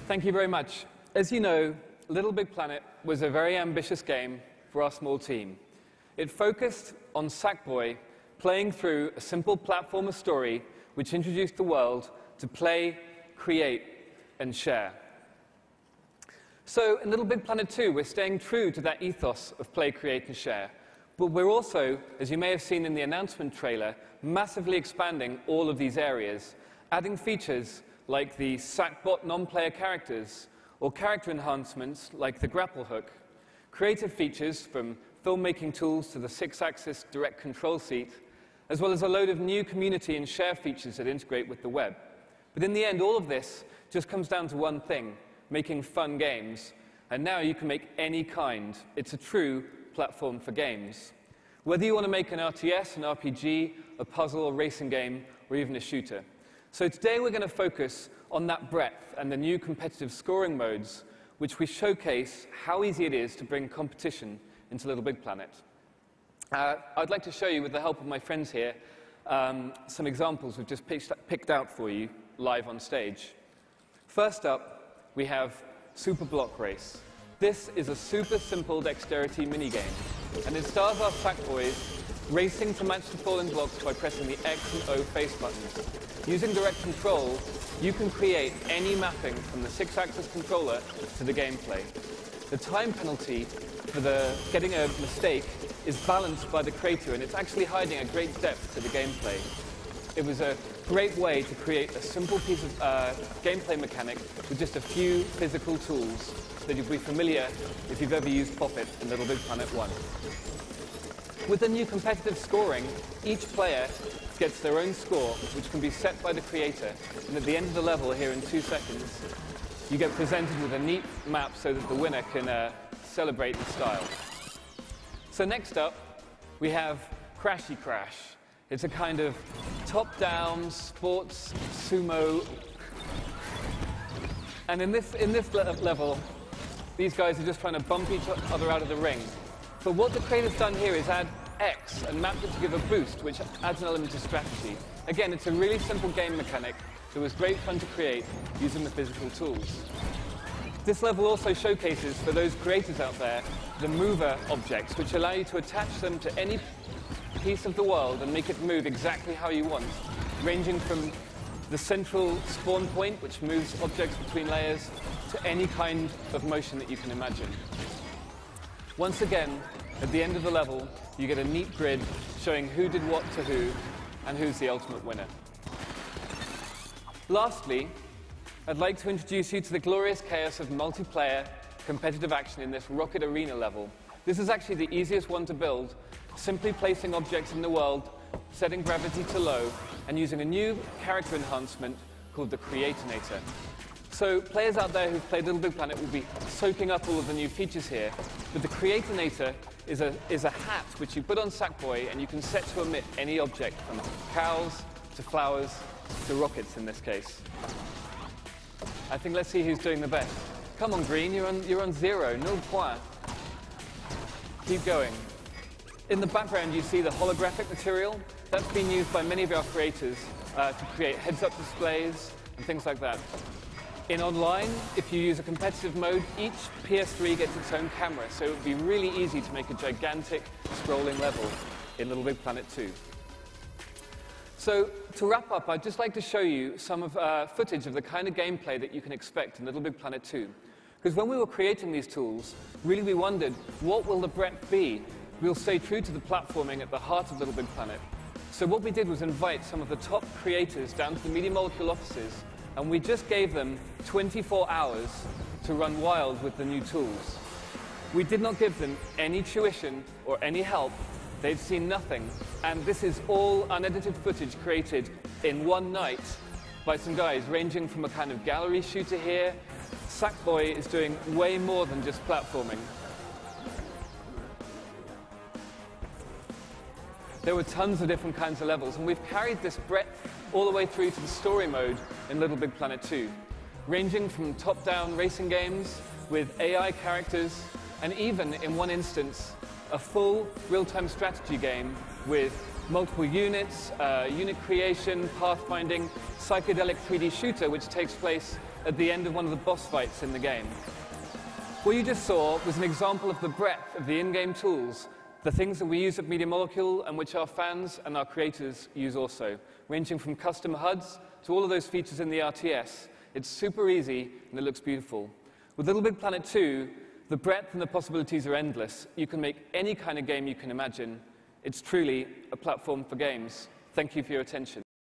Thank you very much. As you know, Little Big Planet was a very ambitious game for our small team. It focused on Sackboy playing through a simple platformer story which introduced the world to play, create, and share. So in Little Big Planet 2, we're staying true to that ethos of play, create, and share. But we're also, as you may have seen in the announcement trailer, massively expanding all of these areas, adding features like the Sackbot non-player characters, or character enhancements like the grapple hook, creative features from filmmaking tools to the 6-axis direct control seat, as well as a load of new community and share features that integrate with the web. But in the end, all of this just comes down to one thing: making fun games. And now you can make any kind. It's a true platform for games. Whether you want to make an RTS, an RPG, a puzzle, a racing game, or even a shooter. So today we're going to focus on that breadth and the new competitive scoring modes, which we showcase how easy it is to bring competition into Little Big Planet. I'd like to show you, with the help of my friends here, some examples we've just picked out for you live on stage. First up, we have Super Block Race. This is a super simple dexterity minigame, and it stars our Sackboys racing to match the falling blocks by pressing the X and O face buttons. Using direct control, you can create any mapping from the 6-axis controller to the gameplay. The time penalty for getting a mistake is balanced by the creator, and it's actually hiding a great depth to the gameplay. It was a great way to create a simple piece of gameplay mechanic with just a few physical tools that you'll be familiar if you've ever used Pop-It in Little Big Planet 1. With the new competitive scoring, each player gets their own score, which can be set by the creator. And at the end of the level, here in 2 seconds, you get presented with a neat map so that the winner can celebrate in style. So next up, we have Crashy Crash. It's a kind of top-down sports sumo. And in this level, these guys are just trying to bump each other out of the ring. But what the creator's done here is add X and mapped it to give a boost, which adds an element of strategy. Again, it's a really simple game mechanic that was great fun to create using the physical tools. This level also showcases, for those creators out there, the mover objects, which allow you to attach them to any piece of the world and make it move exactly how you want, ranging from the central spawn point, which moves objects between layers, to any kind of motion that you can imagine. Once again, at the end of the level, you get a neat grid showing who did what to who and who's the ultimate winner. Lastly, I'd like to introduce you to the glorious chaos of multiplayer competitive action in this Rocket Arena level. This is actually the easiest one to build, simply placing objects in the world, setting gravity to low, and using a new character enhancement called the Creatinator. So players out there who've played Little Big Planet will be soaking up all of the new features here. But the Creatinator is a hat which you put on Sackboy, and you can set to emit any object, from cows to flowers to rockets in this case. I think let's see who's doing the best. Come on, Green, you're on 0, 0 point. Keep going. In the background, you see the holographic material. That's been used by many of our creators to create heads-up displays and things like that. In online, if you use a competitive mode, each PS3 gets its own camera, so it would be really easy to make a gigantic scrolling level in Little Big Planet 2. So to wrap up, I'd just like to show you some of footage of the kind of gameplay that you can expect in Little Big Planet 2. Because when we were creating these tools, really we wondered, what will the breadth be? We'll stay true to the platforming at the heart of Little Big Planet. So what we did was invite some of the top creators down to the Media Molecule offices, and we just gave them 24 hours to run wild with the new tools. We did not give them any tuition or any help. They'd seen nothing. And this is all unedited footage created in one night by some guys, ranging from a kind of gallery shooter here. Sackboy is doing way more than just platforming. There were tons of different kinds of levels, and we've carried this breadth all the way through to the story mode in Little Big Planet 2, ranging from top-down racing games with AI characters, and even, in one instance, a full real-time strategy game with multiple units, unit creation, pathfinding, psychedelic 3D shooter, which takes place at the end of one of the boss fights in the game. What you just saw was an example of the breadth of the in-game tools, the things that we use at Media Molecule and which our fans and our creators use also, ranging from custom HUDs to all of those features in the RTS. It's super easy and it looks beautiful. With Little Big Planet 2, the breadth and the possibilities are endless. You can make any kind of game you can imagine. It's truly a platform for games. Thank you for your attention.